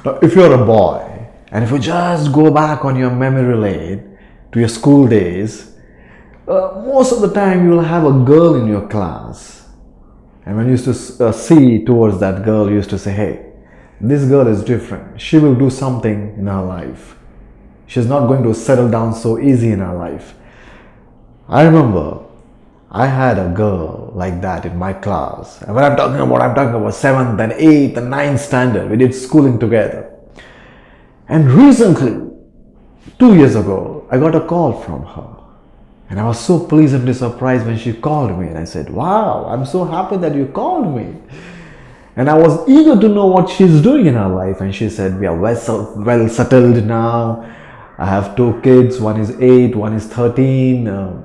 Now, if you're a boy, and if you just go back on your memory lane to your school days, most of the time you'll have a girl in your class. And when you used to see towards that girl, you used to say, hey, this girl is different. She will do something in her life. She's not going to settle down so easy in her life. I remember I had a girl like that in my class. And when I'm talking about 7th and 8th and 9th standard. We did schooling together. And recently, 2 years ago, I got a call from her. And I was so pleasantly surprised when she called me. And I said, wow, I'm so happy that you called me. And I was eager to know what she's doing in her life. And she said, we are well settled now. I have 2 kids. One is 8, one is 13.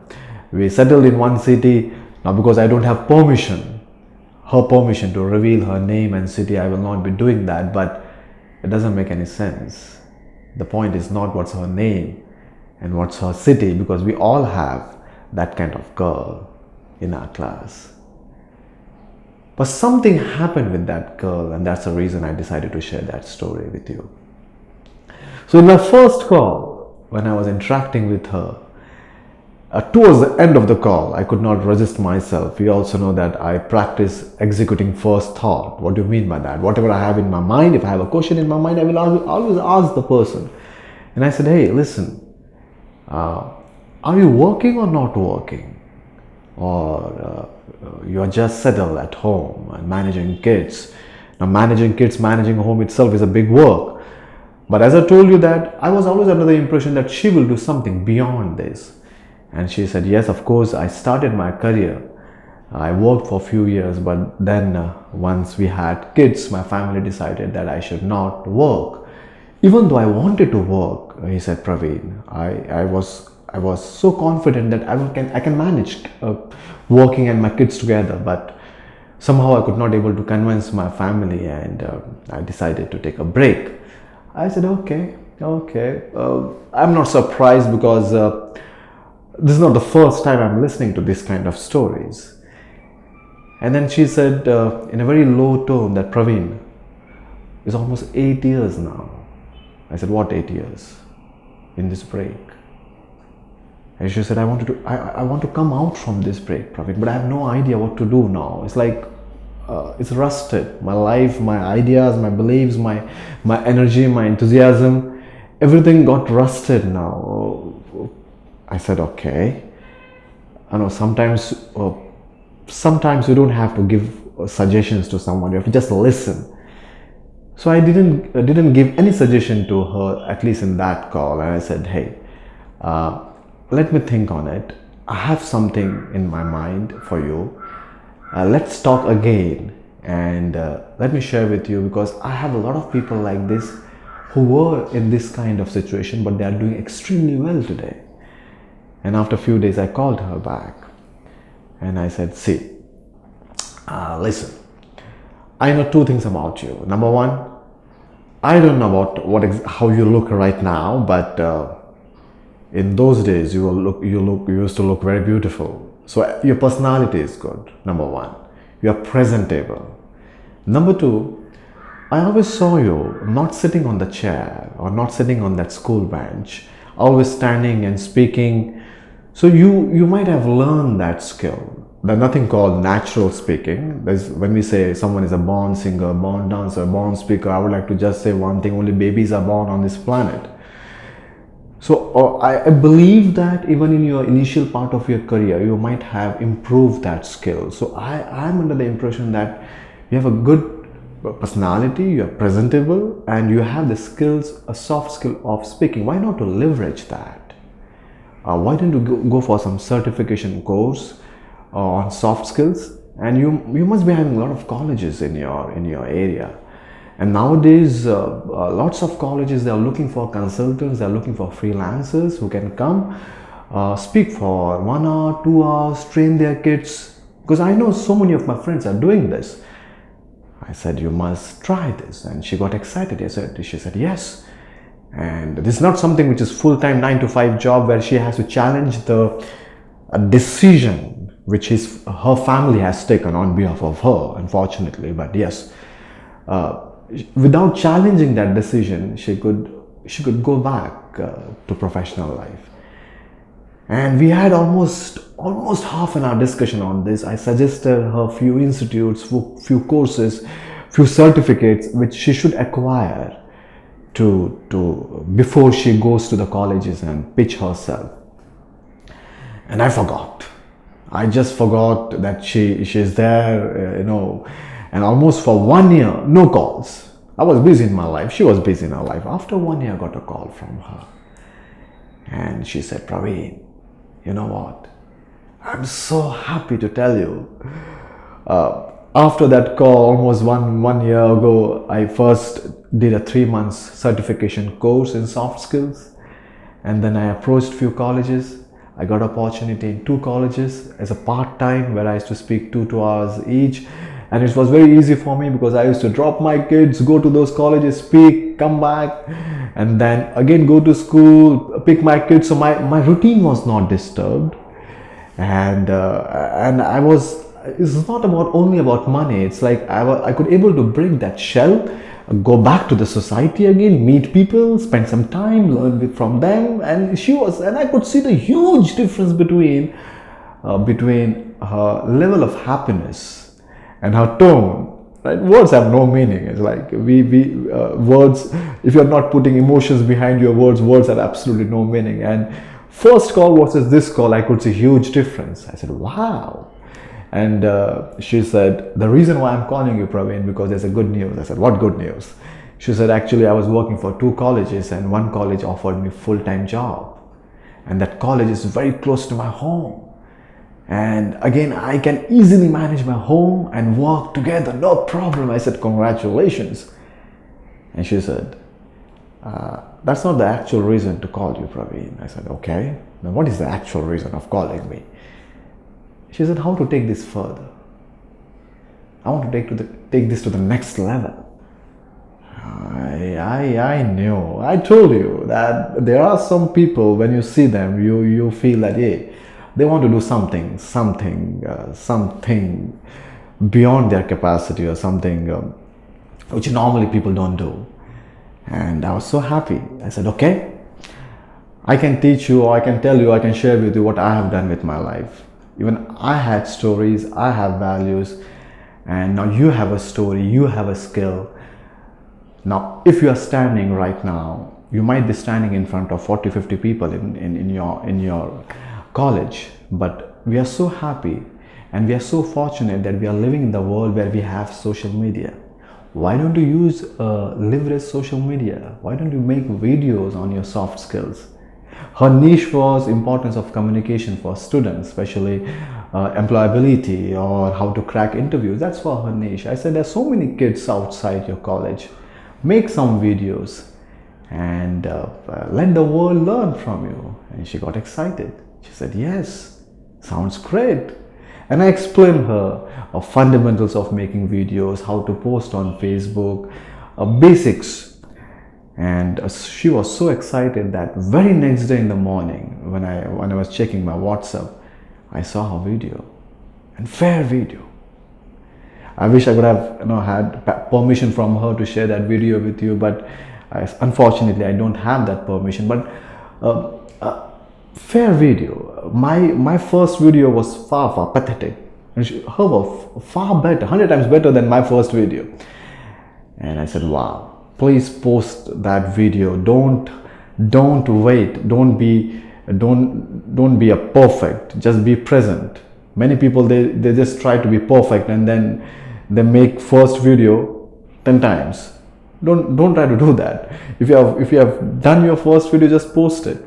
We settled in one city. Now, because I don't have her permission to reveal her name and city, I will not be doing that. But it doesn't make any sense. The point is not what's her name and what's her city, because we all have that kind of girl in our class. But something happened with that girl, and that's the reason I decided to share that story with you. So in my first call, when I was interacting with her, towards the end of the call, I could not resist myself. You also know that I practice executing first thought. What do you mean by that? Whatever I have in my mind, if I have a question in my mind, I will always ask the person. And I said, hey, listen, are you working or not working? Or you are just settled at home and managing kids. Now, managing kids, managing home itself is a big work. But as I told you that, I was always under the impression that she will do something beyond this. And she said, yes, of course, I started my career. I worked for a few years, but then once we had kids, my family decided that I should not work. Even though I wanted to work, he said, Praveen, I was so confident that I can manage working and my kids together, but somehow I could not able to convince my family, and I decided to take a break. I said, okay. I'm not surprised, because this is not the first time I'm listening to this kind of stories. And then she said in a very low tone that, Praveen, it's almost 8 years now. I said, what 8 years? In this break. And she said, I want to come out from this break, Praveen, but I have no idea what to do now. It's like, it's rusted. My life, my ideas, my beliefs, my energy, my enthusiasm, everything got rusted now. I said, okay. I know sometimes you don't have to give suggestions to someone. You have to just listen. So I didn't give any suggestion to her, at least in that call. And I said, hey, let me think on it. I have something in my mind for you. Let's talk again, and let me share with you, because I have a lot of people like this who were in this kind of situation, but they are doing extremely well today. And after a few days, I called her back and I said, see, listen, I know 2 things about you. Number one, I don't know about how you look right now, but in those days you used to look very beautiful. So your personality is good. Number one, you are presentable. Number 2, I always saw you not sitting on the chair or not sitting on that school bench, always standing and speaking. So you might have learned that skill. There's nothing called natural speaking. When we say someone is a born singer, born dancer, born speaker, I would like to just say one thing: only babies are born on this planet. So I believe that even in your initial part of your career, you might have improved that skill. So I'm under the impression that you have a good personality, you are presentable, and you have the skills, a soft skill of speaking. Why not to leverage that? Why don't you go for some certification course on soft skills? And you must be having a lot of colleges in your area. And nowadays, lots of colleges, they are looking for consultants, they are looking for freelancers who can come, speak for 1 hour, 2 hours, train their kids. Because I know so many of my friends are doing this. I said, you must try this. And she got excited. She said, yes. And this is not something which is full-time 9-to-5 job where she has to challenge a decision which her family has taken on behalf of her, unfortunately. But yes, without challenging that decision, she could go back to professional life. And we had almost half an hour discussion on this. I suggested her few institutes, few courses, few certificates which she should acquire to before she goes to the colleges and pitch herself. And I forgot. I just forgot that she's there, and almost for 1 year, no calls. I was busy in my life. She was busy in her life. After 1 year, I got a call from her. And she said, Praveen, you know what? I'm so happy to tell you. After that call, almost one year ago, I first did a 3 months certification course in soft skills. And then I approached few colleges. I got opportunity in 2 colleges as a part-time where I used to speak 2 hours each. And it was very easy for me because I used to drop my kids, go to those colleges, speak, come back, and then again go to school, pick my kids. So my routine was not disturbed. And it's not only about money. It's like I could able to break that shell, go back to the society again, meet people, spend some time, learn from them. And I could see the huge difference between her level of happiness and her tone. Right? Words have no meaning. It's like words. If you're not putting emotions behind your words have absolutely no meaning. And first call versus this call, I could see huge difference. I said, wow. And she said, the reason why I'm calling you, Praveen, because there's a good news. I said, what good news? She said, actually, I was working for 2 colleges and one college offered me full-time job. And that college is very close to my home. And again, I can easily manage my home and work together, no problem. I said, congratulations. And she said, that's not the actual reason to call you, Praveen. I said, okay. Now what is the actual reason of calling me? She said, how to take this further? I want to take this to the next level. I knew. I told you that there are some people, when you see them, you feel that, hey, they want to do something beyond their capacity or something which normally people don't do. And I was so happy. I said, okay, I can teach you, or I can tell you, I can share with you what I have done with my life. Even I had stories, I have values, and now you have a story, you have a skill. Now, if you are standing right now, you might be standing in front of 40-50 people in your college, but we are so happy and we are so fortunate that we are living in the world where we have social media. Why don't you leverage social media? Why don't you make videos on your soft skills? Her niche was importance of communication for students, especially employability or how to crack interviews. That's for her niche. I said, there's so many kids outside your college. Make some videos and let the world learn from you. And she got excited. She said, yes, sounds great. And I explained her fundamentals of making videos, how to post on Facebook, basics. And she was so excited that very next day in the morning, when I was checking my WhatsApp, I saw her video, and fair video. I wish I could have had permission from her to share that video with you, but unfortunately I don't have that permission. But fair video. My first video was far pathetic, and her was far better, 100 times better than my first video. And I said, wow. Please post that video. Don't wait. Don't be a perfect. Just be present. Many people they just try to be perfect and then they make first video 10 times. Don't try to do that. If you have done your first video, just post it.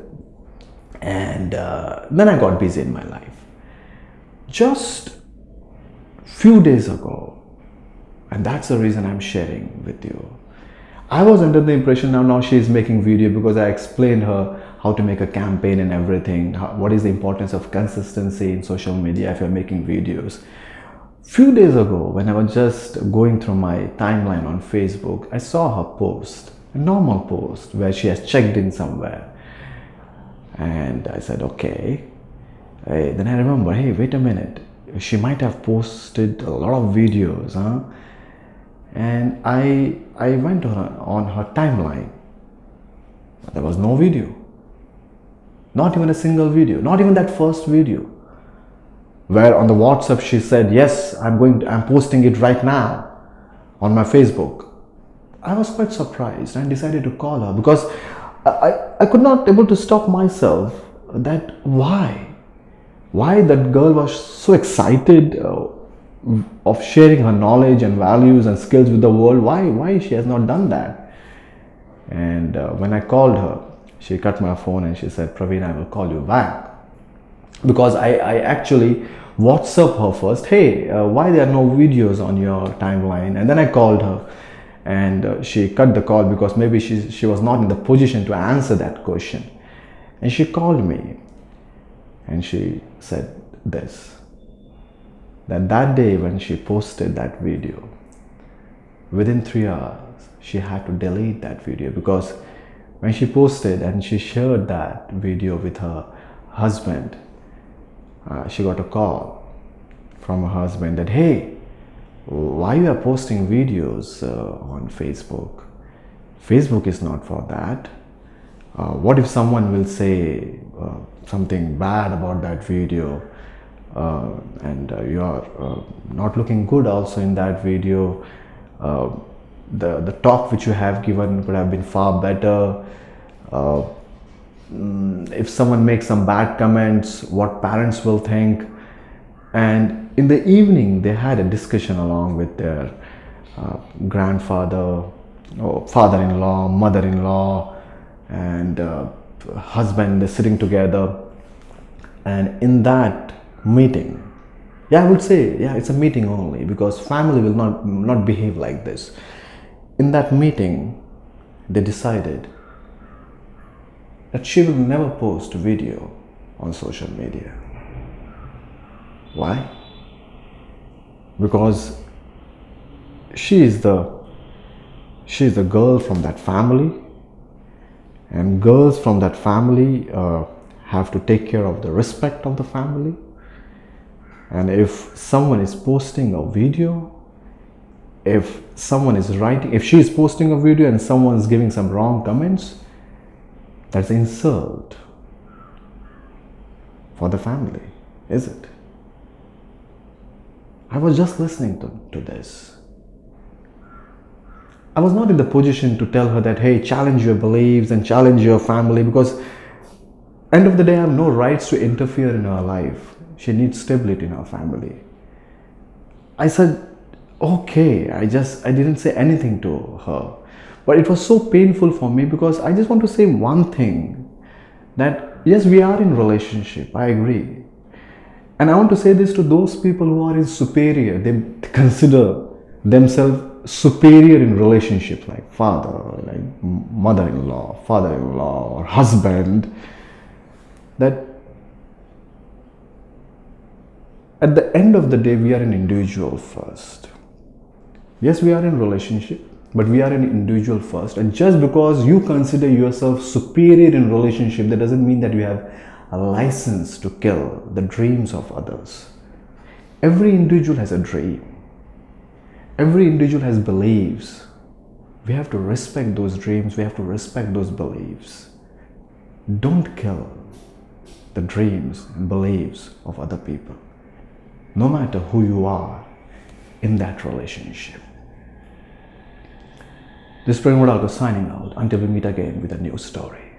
And then I got busy in my life. Just few days ago, and that's the reason I'm sharing with you. I was under the impression now she is making video because I explained her how to make a campaign and everything. What is the importance of consistency in social media if you're making videos. Few days ago, when I was just going through my timeline on Facebook, I saw her post, a normal post where she has checked in somewhere. And I said, okay. Then I remember, hey, wait a minute. She might have posted a lot of videos, huh? and I went on her timeline. There was no video, not even a single video, not even that first video, where on the WhatsApp she said, yes, I'm posting it right now on my Facebook. I was quite surprised and decided to call her because I could not able to stop myself that why that girl was so excited of sharing her knowledge and values and skills with the world. Why she has not done that? And when I called her, she cut my phone and she said, Praveen, I will call you back. Because I actually WhatsApp her first, hey, why there are no videos on your timeline? And then I called her, and she cut the call because maybe she was not in the position to answer that question. And she called me and she said this, that day when she posted that video, within 3 hours she had to delete that video, because when she posted and she shared that video with her husband, she got a call from her husband that, hey, why you are posting videos on Facebook? Facebook is not for that. What if someone will say something bad about that video, and you are not looking good also in that video? The talk which you have given could have been far better. If someone makes some bad comments, what parents will think. And in the evening they had a discussion along with their grandfather, or father-in-law, mother-in-law, and husband sitting together. And in that meeting, I would say, it's a meeting only, because family will not behave like this. In that meeting they decided that she will never post video on social media. Why? Because she is the girl from that family, and girls from that family have to take care of the respect of the family. And if someone is posting a video, if someone is writing, if she is posting a video and someone is giving some wrong comments, that's insult for the family, is it? I was just listening to this. I was not in the position to tell her that, hey, challenge your beliefs and challenge your family, because end of the day I have no rights to interfere in her life. She needs stability in her family. I said, okay, I didn't say anything to her. But it was so painful for me, because I just want to say one thing, that yes, we are in relationship, I agree. And I want to say this to those people who are in superior, they consider themselves superior in relationship, like father, like mother-in-law, father-in-law, or husband, that at the end of the day we are an individual first. Yes, we are in relationship, but we are an individual first. And just because you consider yourself superior in relationship, that doesn't mean that you have a license to kill the dreams of others. Every individual has a dream. Every individual has beliefs. We have to respect those dreams. We have to respect those beliefs. Don't kill the dreams and beliefs of other people, no matter who you are in that relationship. This is Praveen signing out until we meet again with a new story.